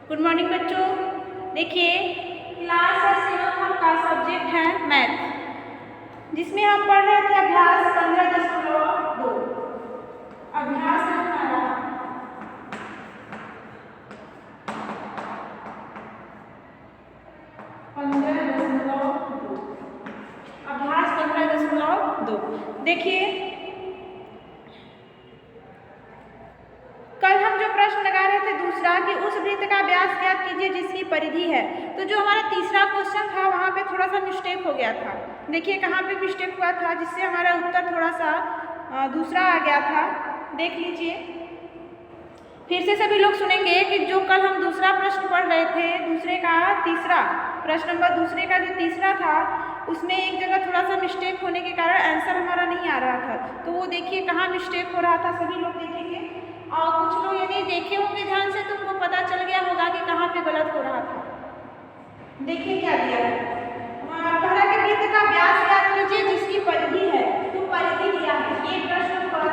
Good morning बच्चों। देखिए class 7 का सब्जेक्ट है मैथ, जिसमें हम पढ़ रहे थे अभ्यास 15.2। अभ्यास है हमारा 15.2। अभ्यास 15.2। देखिए कल हम जो प्रश्न लगा रहे थे दूसरा कि उस वृत्त का व्यास ज्ञात कीजिए जिसकी परिधि है, तो जो हमारा तीसरा क्वेश्चन था वहाँ पे थोड़ा सा मिस्टेक हो गया था। देखिए कहाँ पे मिस्टेक हुआ था जिससे हमारा उत्तर थोड़ा सा दूसरा आ गया था। देख लीजिए फिर से सभी लोग सुनेंगे कि जो कल हम दूसरा प्रश्न पढ़ रहे थे, दूसरे का तीसरा प्रश्न नंबर दूसरे का जो तीसरा था उसमें एक जगह थोड़ा सा मिस्टेक होने के कारण आंसर हमारा नहीं आ रहा था। तो वो देखिए कहाँ मिस्टेक हो रहा था, सभी लोग देखेंगे और कुछ लोग यदि देखे होंगे ध्यान से तो उनको पता चल गया होगा कि कहाँ पे गलत हो रहा था। देखिए क्या दिया है, कह रहा है कि वृत्त का व्यास ज्ञात कीजिए जिसकी परिधि है, तो परिधि दिया है। ये प्रश्न पर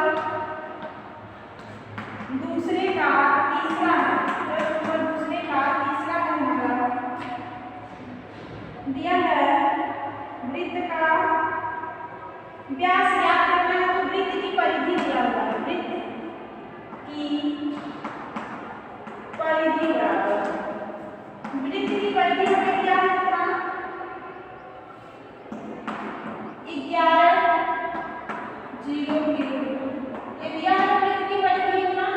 दूसरे का तीसरा है, प्रश्न पर दूसरे का तीसरा है हमारा दिया है वृत्त का व्यास ज्ञात करना है, तो वृत्त की परिधि दिया हुआ है। वृत्त की परिधि बराबर वृत्त की परिधि हमें दिया है 11 0 ये दिया है। वृत्त की परिधि इतना,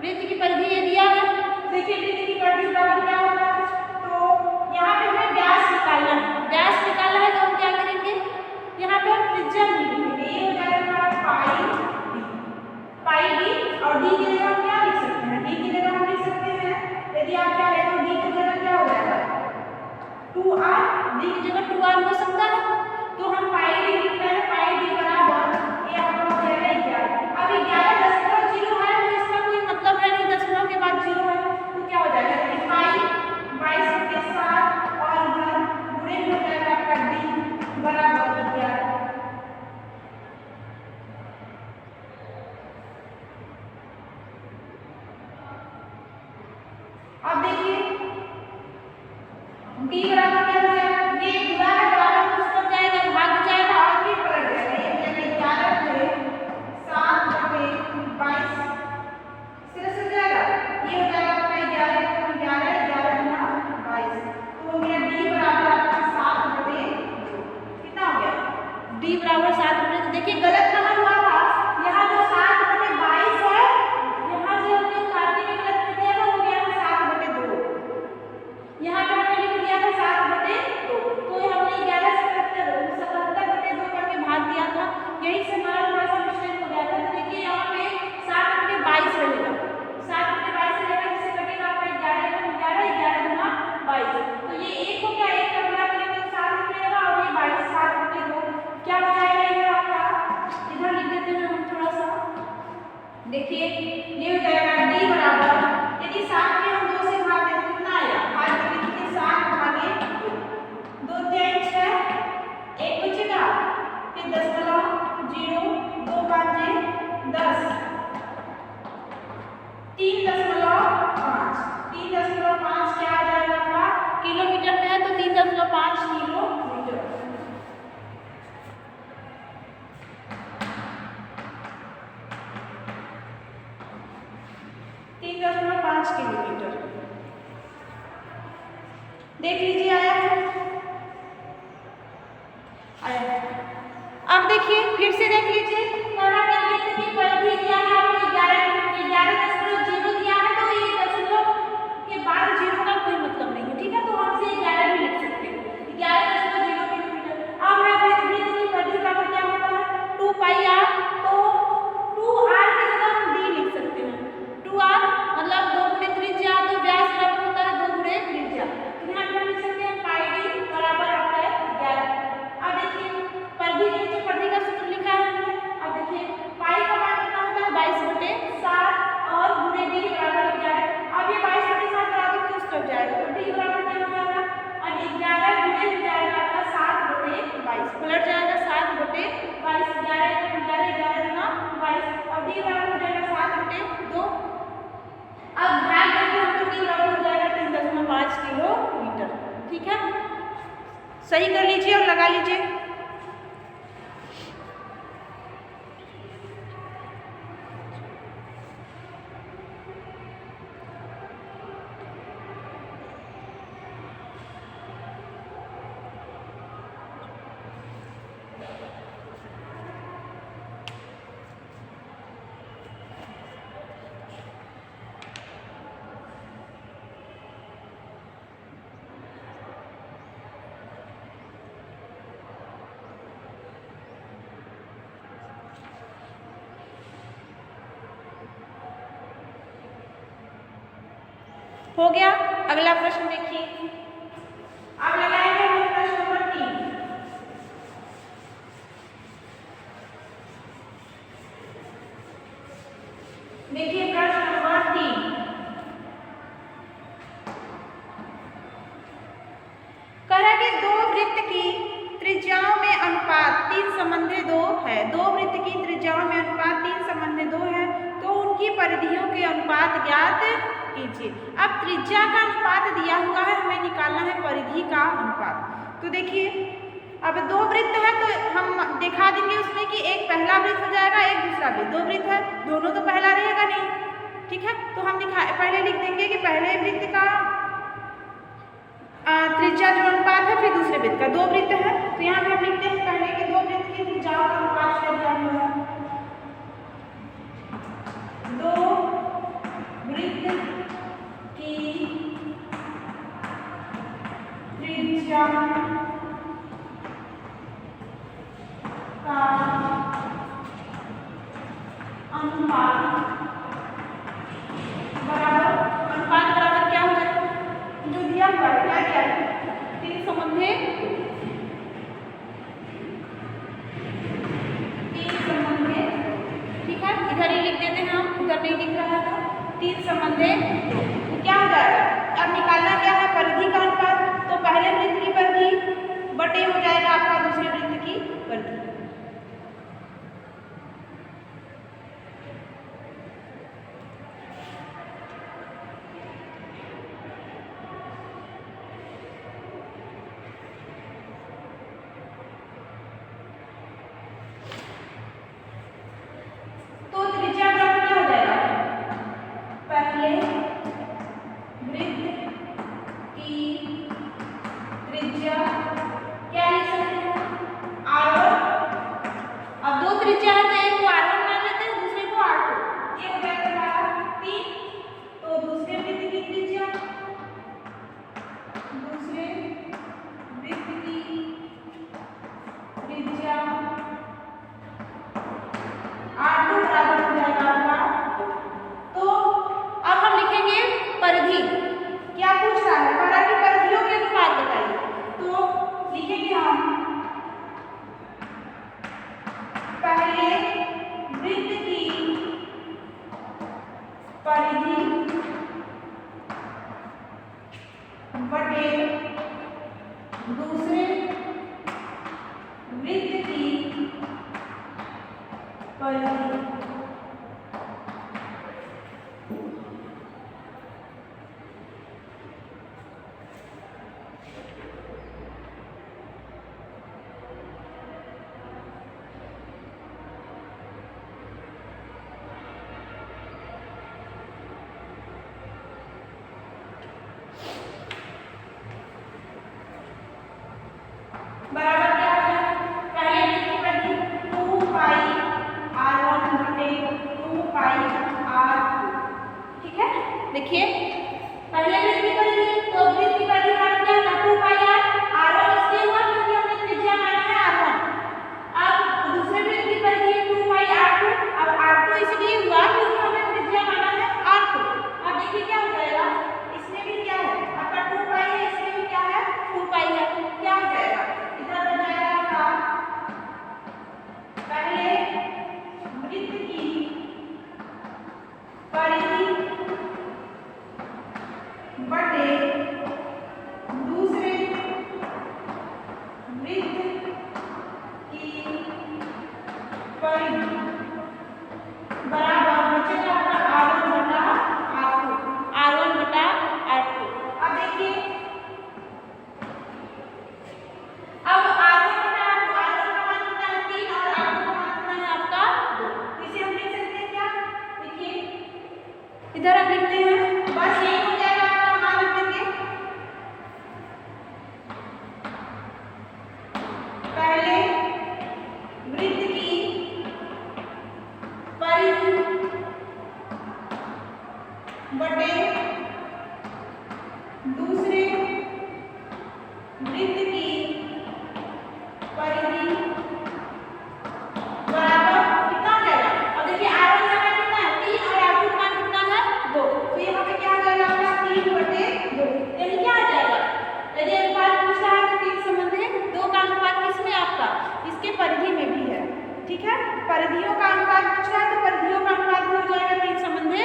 वृत्त की परिधि ये दिया है। देखिए वृत्त की परिधि बराबर क्या होता है, तो यहाँ पे हमें व्यास निकालना है। व्यास निकालना है तो हम क्या करेंगे, यहाँ पे हम त्रिज्या लिखेंगे। ये हो जाएगा हमारा पाई डी, और डी की जगह हम क्या लिख सकते हैं, डी की जगह हम लिख सकते हैं यदि आप क्या है तो डी की जगह क्या हो जाएगा 2r, डी की जगह 2r हो सकता है। तो हम पाई डी लिख रहे हैं, पाई डी बराबर ये आपका हो जाएगा 11। अब 11.0 है तो इसका कोई मतलब है नहीं, दशमलव के बाद 0 है तो क्या हो जाएगा पाई 22 के साथ और इधर गुणे हो जाएगा आपका डी बराबर 11। अब देखिए डी बराबर क्या हो जाएगा, ये पूरा है बराबर कुछ तो जाएगा, भाग जाएगा और फिर पलट जाएगा। ये 11 से 7/22 सिरे से जाएगा, ये हो जाएगा आपका 11 तो 11 11 गुना 22 तो हो गया डी बराबर आपका 7/2। कितना हो गया डी बराबर 7/2। देखिए गलत कहाँ हुआ था, यहाँ जो 7/22 है यहाँ से हमने काटने में गलत कर दिया था, हो गया 7/2। यहाँ पे हमने लिख दिया था 7/2, तो हमने 77/2 करके भाग दिया था, यही से हमारा थोड़ा सा मिस्टेक हो गया था। तो देखिए यहाँ पे 7/22 रहेगा, 7/22 रहेगा, जिससे कटेगा आपका 11 गुना 22। तो ये एक हो गया, एक का गुणा करेंगे तो 7 निकलेगा और ये 22 7/2 क्या हो जाएगा इधर आपका, इधर लिख देते हैं हम थोड़ा सा। देखिए ये हो जाएगा डी बराबर, यदि 7 में हम 2 से भाग दें तो कितना आएगा, भाग देंगे देखिए 7 भागे 2 3 6 1 बचेगा, फिर 0.0 2 5 10 3.5 3.5 क्या आ जाएगा आपका, किलोमीटर में है तो 3.5 किलोमीटर। किलोमीटर देख लीजिए आया है, आया है। अब देखिए फिर से देख लीजिए, वृत्त की परिधि दिया है आपको 11.0 दिया है, तो ये दशमलव के बाद 0 का कोई मतलब नहीं है, ठीक है। तो हम इसे 11 भी लिख सकते हैं, 11.0 किलोमीटर। अब है वृत्त की परिधि का क्या होता है 2πr, तो 2r की जगह हम d लिख सकते हैं। 2r मतलब 2 गुणे त्रिज्या, तो व्यास बराबर होता है 2 गुणे त्रिज्या, तो यहाँ पे हम लिख सकते हैं पाई डी बराबर आपका 11। अब देखिए परिधि के नीचे परिधि का सूत्र लिखा है हमने, सही कर लीजिए और लगा लीजिए। हो गया। अगला प्रश्न देखिए, आप लगाएंगे प्रश्न नंबर 3। देखिए प्रश्न नंबर 3 कह रहा है कि दो वृत्त की त्रिज्याओं में अनुपात 3 संबंधी 2 है। दो वृत्त की त्रिज्याओं में अनुपात 3 संबंधी 2 है, तो उनकी परिधियों के अनुपात ज्ञात कीजिए। अब त्रिज्या का अनुपात दिया हुआ है, हमें निकालना है परिधि का अनुपात। तो देखिए अब दो वृत्त है तो हम दिखा देंगे उसमें कि एक पहला वृत्त हो जाएगा, एक दूसरा वृत्त। दो वृत्त है, दोनों तो पहला रहेगा नहीं, ठीक है। तो हम पहले लिख देंगे कि पहले वृत्त का त्रिज्या जो अनुपात है, फिर दूसरे वृत्त का। दो वृत्त है तो यहाँ पे हम लिखते हैं पहले के दो वृत्त की त्रिज्याओं का अनुपात दिया हुआ है। दो वृत्त की त्रिज्या का अनुपात बराबर क्या हो जाएगा, जो दिया हुआ है क्या दिया है, 3 संबंधी 3 संबंधी, ठीक है। इधर ही लिख देते हैं हम, उधर नहीं दिख रहा था। 3 संबंधी तो क्या हो जाएगा, अब निकालना क्या है परिधि का अनुपात। तो पहले वृत्त की परिधि बटे हो जाएगा आपका दूसरे वृत्त की परिधि। तो त्रिज्या का क्या हो जाएगा, पहले वृत्त की त्रिज्या क्या लिख सकते हैं, R1। अब दो त्रिज्या है तो एक को R1 मान लेते हैं, दूसरे को R2। ये हो जाएगा हमारा 3। तो दूसरे वृत्त की त्रिज्या, दूसरे वृत्त की त्रिज्या R2 बराबर हो जाएगा आपका। तो अब हम लिखेंगे परिधि। क्या पूछ रहा है, कह रहा है कि परिधियों के अनुपात बताइए। तो लिखेंगे हम पहले वृत्त की परिधि बटे दूसरे वृत्त की परिधि। बराबर क्या हो जाएगा, पहले वृत्त की परिधि 2 पाई R1 बटे 2 पाई R2, ठीक है। देखिए पहले वृत्त की परिधि, तो वृत्त की परिधि का क्या है 2 पाई R1 इसलिए हुआ क्योंकि हमने त्रिज्या माना है R1। अब दूसरे वृत्त की परिधि 2 पाई R2, अब R2 इसलिए हुआ क्योंकि हमने त्रिज्या माना है R2। अब देखिए क्या हो जाएगा, इसमें भी क्या है आपका 2 पाई है, इसमें भी क्या है 2 पाई है। क्या हो जाएगा, इधर बन जाएगा आपका पहले वृत्त की परिधि बटे दूसरे वृत्त की परिधि बराबर बचेगा आपका R1 बटा R2, R1 बटा R2। अब देखिए दूसरे वृत्त की परिधि बराबर कितना हो जाएगा। अब देखिए R1 का मान कितना है 3 और R2 का मान कितना है 2, तो यहाँ पे क्या आ जाएगा आपका 3/2, यानी क्या आ जाएगा। यदि अनुपात पूछा है तो 3 संबंध है 2 का अनुपात किसमें आपका इसके परिधि में भी है, ठीक है। परिधियों का अनुपात पूछा है तो परिधियों का अनुपात भी हो जाएगा 3 संबंध 2,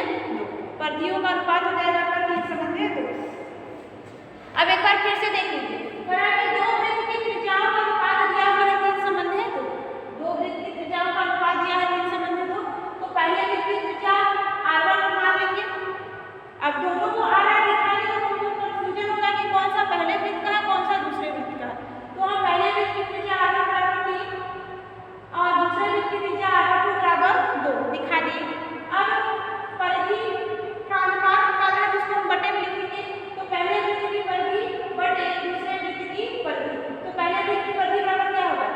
परिधियों का अनुपात हो जाएगा आपका 3 संबंध 2। अब एक बार फिर से देख लीजिए, दो वृत्त की त्रिज्याओं का अनुपात दिया हुआ है 3 संबंध 2, दो वृत्त की त्रिज्याओं का अनुपात दिया है 3 संबंध 2, तो पहले वृत्त की त्रिज्या R1 मान लेंगे। अब दोनों को R दिखाएंगे तो हमको कंफ्यूजन होगा कि कौन सा पहले वृत्त का है कौन सा दूसरे वृत्त का है, तो हम पहले वृत्त की त्रिज्या R1 बराबर 3 और दूसरे वृत्त की त्रिज्या R2 बराबर 2 दिखा दिए। अब परिधि का अनुपात निकालना है जिसको हम बटे में लिखेंगे, तो पहले वृत्त की परिधि बटे दूसरे वृत्त की परिधि, तो पहले वृत्त की परिधि बराबर क्या होगा,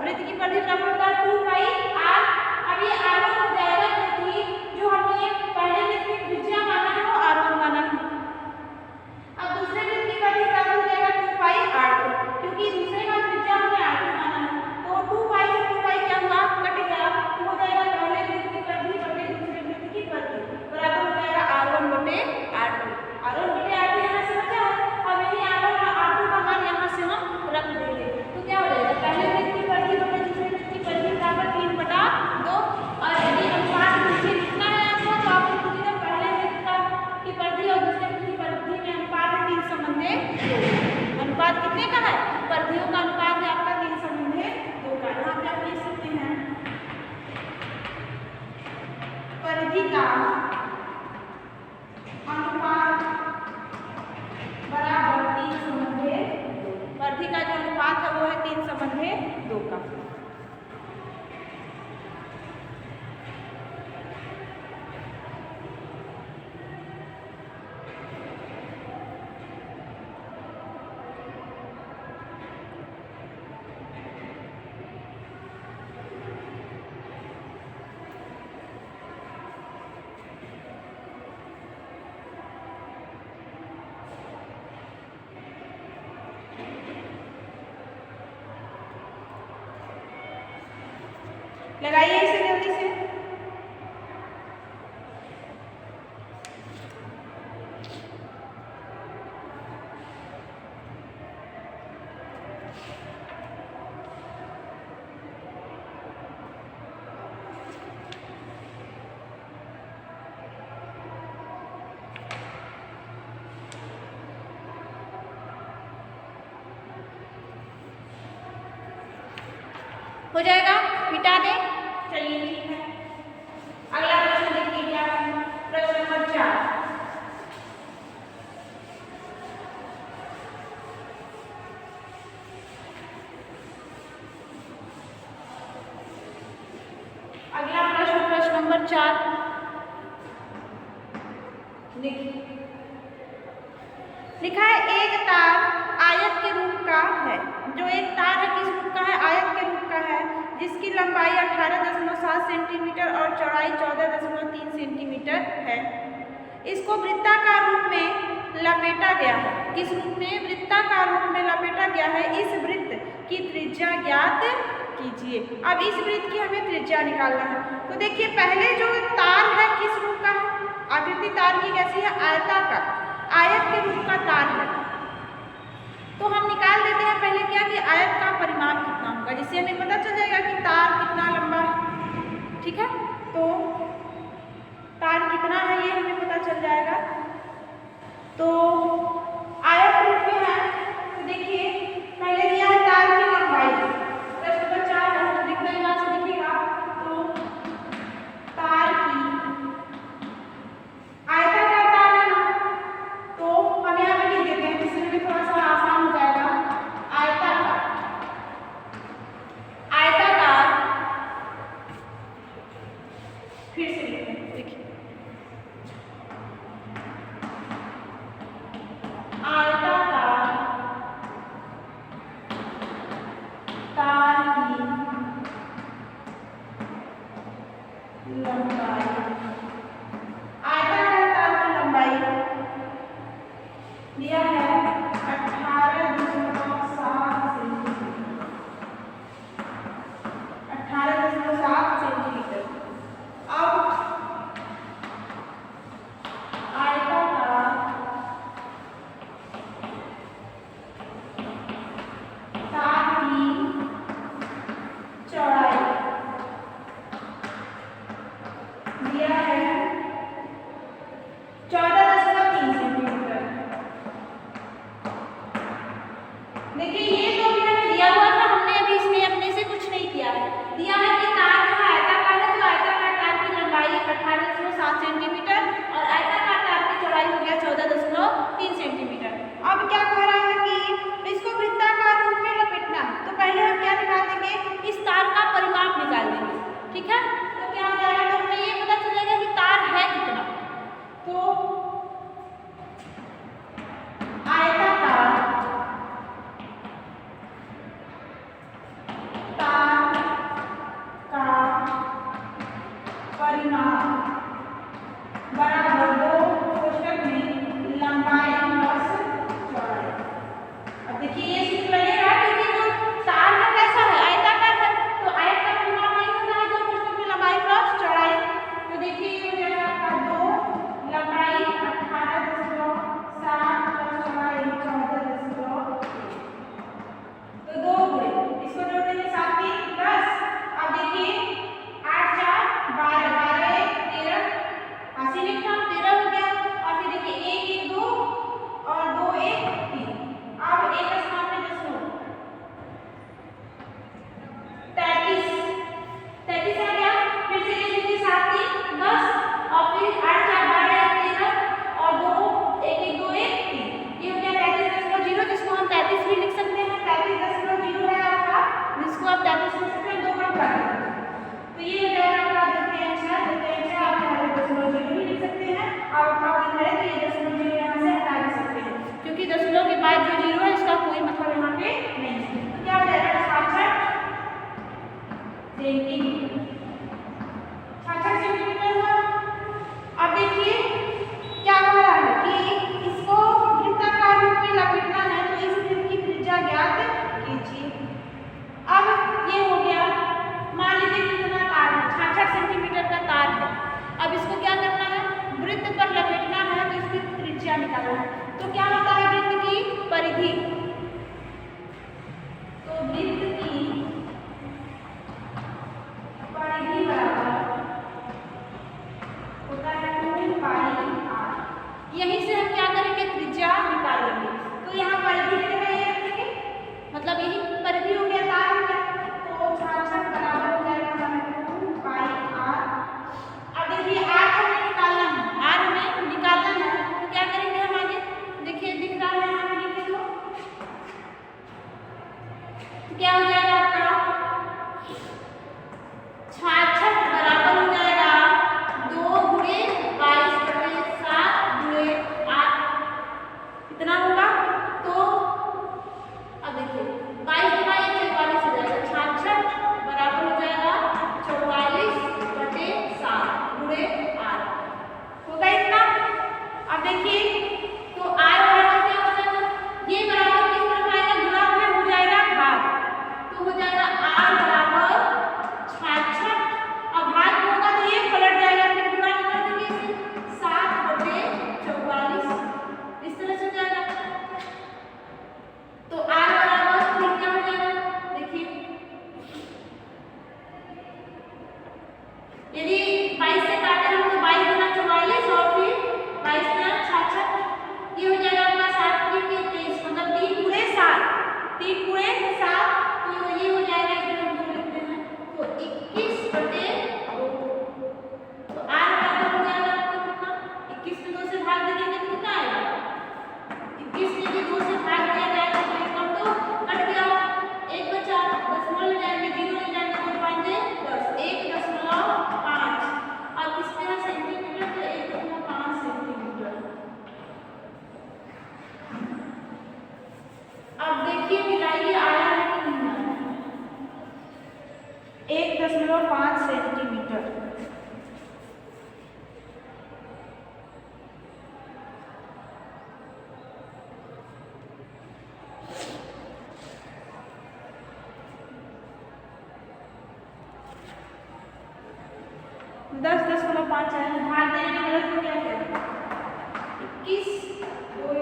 वृत्त की परिधि बराबर होगा 2πr। अब ये R1 हो जाएगा क्योंकि जो हमने पहले वृत्त की त्रिज्या माना है वो R1 माना है। अब दूसरे वृत्त की परिधि बराबर हो जाएगा 2πr2 क्योंकि दूसरे का त्रिज्या हमने R2 माना है, तो 2π से 2π क्या हुआ कट गया, तो हो जाएगा पहले वृत्त की परिधि बटे दूसरे वृत्त की परिधि बराबर हो जाएगा R1/R2। R1/R2 यहाँ से बचा है, अब यही R1 और R2 का मान यहाँ से हम रख देंगे, तो क्या हो जाएगा पहले वृत्त की परिधि बटे दूसरे वृत्त की परिधि बराबर 3/2। और यदि अनुपात नीचे लिखना है आपको तो आपको पूछेगा पहले वृत्त की परिधि और दूसरे वृत्त की परिधि में अनुपात है 3 संबंध 2। अनुपात कितने का है, परिधियों का अनुपात है आपका 3 संबंध 2 का। यहाँ पे आप लिख सकते हैं परिधि का अनुपात बराबर 3 संबंध 2, परिधि का जो अनुपात है वो है 3 संबंध 2 का। लगाइए इसे जल्दी से। हो जाएगा, मिटा दें। चलिए ठीक है, अगला प्रश्न देखिए क्या है, प्रश्न नंबर 4। अगला प्रश्न नंबर 4 देखिए, लिखा है एक तार आयत के रूप का है, जो एक तार है किस रूप का है, आयत के रूप का है, जिसकी लंबाई 18.7 सेंटीमीटर और चौड़ाई 14.3 सेंटीमीटर है। इसको वृत्ताकार रूप में लपेटा गया है, किस रूप में, वृत्ताकार रूप में लपेटा गया है। इस वृत्त की त्रिज्या ज्ञात कीजिए। अब इस वृत्त की हमें त्रिज्या निकालना है, तो देखिए पहले जो तार है किस रूप का है, आकृति तार की कैसी है, आयताकार, आयत के रूप का तार है। तो हम निकाल देते हैं पहले क्या कि आयत का परिमाण कितना होगा, जिससे हमें पता चल जाएगा कि तार कितना लंबा है, ठीक है। तो तार कितना है ये हमें पता चल जाएगा। तो आयत रूप में है, तो देखिए पहले दिया है तार की लंबाई, प्रश्न नंबर 4 दिखना यहाँ से दिखेगा। तो तार की आयताकार तार है ना, तो हम यहाँ पे लिख देते हैं जिससे हमें थोड़ा सा आसान हो जाएगा। आयताकार, आयताकार, फिर से लिखते हैं, देखिए दिया है 18.7 सेंटीमीटर, 18.7 सेंटीमीटर। अब आयताकार तार की चौड़ाई दिया है 14.3 सेंटीमीटर। देखिए ये तो अभी हमें दिया हुआ था, हमने अभी इसमें अपने से कुछ नहीं किया है। दिया है कि तार जो है आयताकार है, तो आयताकार तार की लंबाई 18.7 सेंटीमीटर और आयताकार तार की चौड़ाई हो गया 14.3 सेंटीमीटर। अब क्या कह रहा है कि इसको वृत्ताकार रूप में लपेटना है, तो पहले हम क्या निकाल देंगे, इस तार का परिमाप निकाल देंगे। ठीक है, तो क्या हो जाएगा, तो हमें ये पता चलेगा कि तार है कितना। तो आयताकार तार का परिमाप बराबर 2 कोष्ठक में लंबाई प्लस चौड़ाई। अब देखिए ये सूत्र लगेगा क्योंकि जो तार है कैसा है, आयताकार है, तो आयत का परिमाप नहीं होता है 2 कोष्ठक में लंबाई प्लस चौड़ाई। तो देखिए ये हो जाएगा आपका 2 लंबाई 18.7 प्लस चौड़ाई 14.3, तो 2 हुए, इसको जोड़ देंगे 7 3 10। अब देखिए 8 4 12, 12 1 13, 80 लिखा 13 हो गया। और फिर देखिए 1 1 2 और 2 1 3। अब एक स्थान पे 10 लो, 33 33 आ गया। फिर से देख लीजिए 7 3 10 और फिर 8 4 12 1 13 और 2 1 1 2 1 3, ये हो गया 33.0, जिसको हम 33 भी लिख सकते हैं। 33.0 है आपका, जिसको आप 33 लिख सकते हैं, 2 गुणा कर देंगे तो ये हो जाएगा आपका द्वितीय अंश है। द्वितीय अंश आप यहाँ पे 0.0 भी लिख सकते हैं, और आपका दिन है तो ये 0.0 यहाँ से हटा भी सकते हैं, क्योंकि दशमलव के बाद जो 0 है इसका कोई मतलब यहाँ पे नहीं है। तो क्या हो जाएगा 66 सेंटीमीटर, 66 सेंटीमीटर हुआ। अब देखिए क्या हो रहा है कि इसको वृत्ताकार रूप में लपेटना है, तो इस वृत्त की त्रिज्या ज्ञात कीजिए। अब ये हो गया, मान लीजिए कितना तार है, 66 सेंटीमीटर का तार है। अब इसको क्या करना है, वृत्त पर लपेटना है, तो इसकी त्रिज्या निकालना है। तो क्या होता है वृत्त की परिधि, तो वृत्त की परिधि बराबर होता है 2 पाई r। यहीं से हम क्या करेंगे, त्रिज्या निकालेंगे। तो यहाँ परिधि है ये रखेंगे, मतलब यही परिधि हो गया, तार हो गया, तो 66 बराबर हो जाएगा हमें 2 पाई r। अब देखिए r हमें निकालना है, r हमें निकालना है, तो क्या करेंगे हम आगे, देखिए दिख रहा है यहाँ पे, लिखे लो 10.5 आया, भाग देने में गलत हो गया क्या? 21 2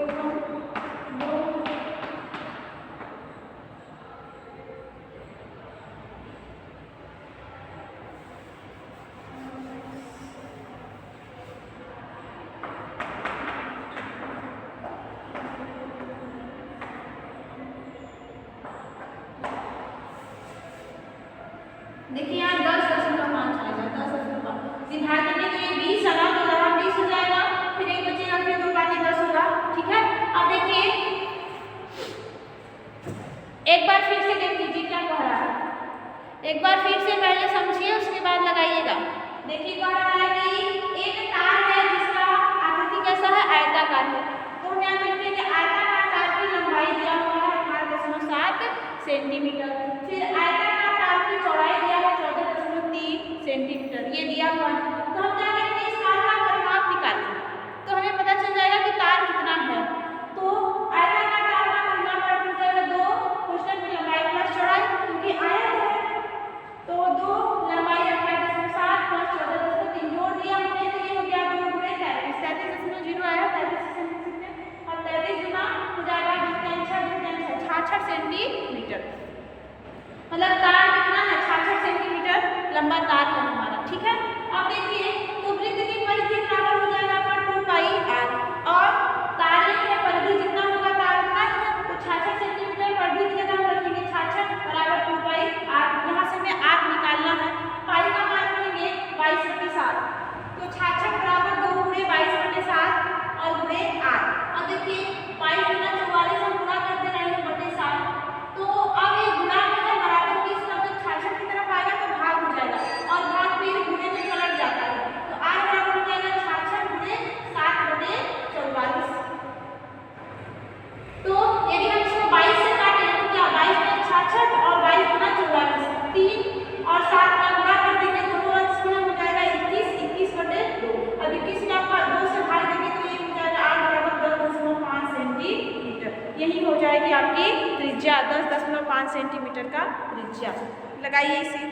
देखिए यहाँ 10.5 आएगा, 10.5 विभाजन में तो ये 20 आना, तो यहाँ 20 हो जाएगा, फिर एक बचेगा, फिर 2 काटे 10 होगा। ठीक है, अब देखिए एक बार फिर से देख लीजिए क्या कह रहा है, एक बार फिर से पहले समझिए उसके बाद लगाइएगा। देखिए कह रहा है कि एक तार है जिसका आकृति कैसा है, आयताकार है, तो हम यहाँ लिखते हैं कि आयताकार तार की लंबाई दिया हुआ है 18.7 सेंटीमीटर, फिर आयताकार तार की चौड़ाई दिया है 14.3 सेंटीमीटर, ये दिया हुआ है। तो हम क्या करेंगे, इस तार का परिमाप निकालेंगे तो हमें पता चल जाएगा कि तार कितना है। तो आयताकार तार का परिमाप हो जाएगा 2 क्वेश्चन की लंबाई प्लस चौड़ाई, क्योंकि आयत है तो 2 लंबाई 18.7 प्लस 14.3 जोड़ दिया हमने, तो ये हो गया 2 गुणे 33.0 आया, 33 और 33 गुना हो जाएगा 66 सेंटीमीटर, मतलब तार कितना है, 66 सेंटीमीटर लंबा तार है हमारा। ठीक है, अब देखिए तो वृत्त की परिधि बराबर हो जाएगा आपका 2πr, और तार की परिधि जितना होगा तार उतना ही है, तो 66 सेंटीमीटर परिधि की जगह हम रखेंगे 66 बराबर 2πr, यहाँ से हमें r निकालना है, पाई का मान रखेंगे 22/7, तो 66 बराबर 2 गुणे 22/7 और गुणे r। अब देखिए 22 गुना 44 हम गुणा कर दे रहे हैं बटे 7, तो अब ये गुणा में है बराबर की तरफ, तो 66 की तरफ आएगा तो भाग हो जाएगा, और भाग फिर गुणे में पलट जाता है, तो r बराबर हो जाएगा 66 गुणे 7/44। तो यदि हम इसको 22 से काटें तो क्या 22 में 66 और 22 गुना 44, 3 और 7 का गुणा कर देंगे, दोनों अंश में हो जाएगा 21/2। अब 21 में आपका 2 से भाग देंगे तो ये हो जाएगा r बराबर 10.5 सेंटीमीटर, यही हो जाएगी आपकी त्रिज्या, 10.5 सेंटीमीटर का त्रिज्या। लगाइए इसे।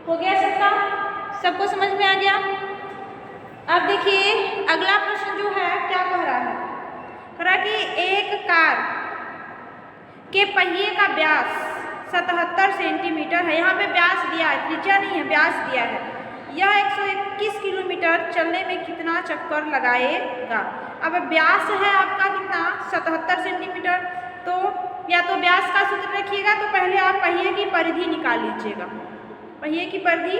हो गया सबका, सबको समझ में आ गया। अब देखिए अगला प्रश्न जो है क्या कह रहा है, कह रहा है कि एक कार के पहिए का व्यास 77 सेंटीमीटर है, यहाँ पे व्यास दिया है, त्रिज्या नहीं है, व्यास दिया है। यह 121 किलोमीटर चलने में कितना चक्कर लगाएगा। अब व्यास है आपका कितना 77 सेंटीमीटर, तो या तो व्यास का सूत्र रखिएगा, तो पहले आप पहिए की परिधि निकाल लीजिएगा, पहिए की परिधि।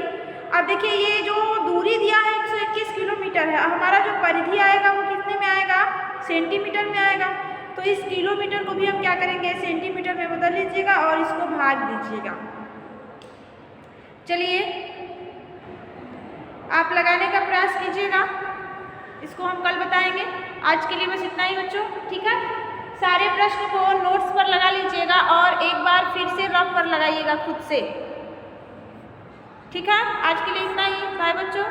अब देखिए ये जो दूरी दिया है 121 किलोमीटर है, हमारा जो परिधि आएगा वो कितने में आएगा, सेंटीमीटर में आएगा। तो इस किलोमीटर को भी हम क्या करेंगे, सेंटीमीटर में बदल लीजिएगा और इसको भाग दीजिएगा। चलिए आप लगाने का प्रयास कीजिएगा, इसको हम कल बताएंगे। आज के लिए बस इतना ही बच्चों, ठीक है। सारे प्रश्न को नोट्स पर लगा लीजिएगा और एक बार फिर से रफ पर लगाइएगा खुद से, ठीक है। आज के लिए इतना ही, बाय बच्चों।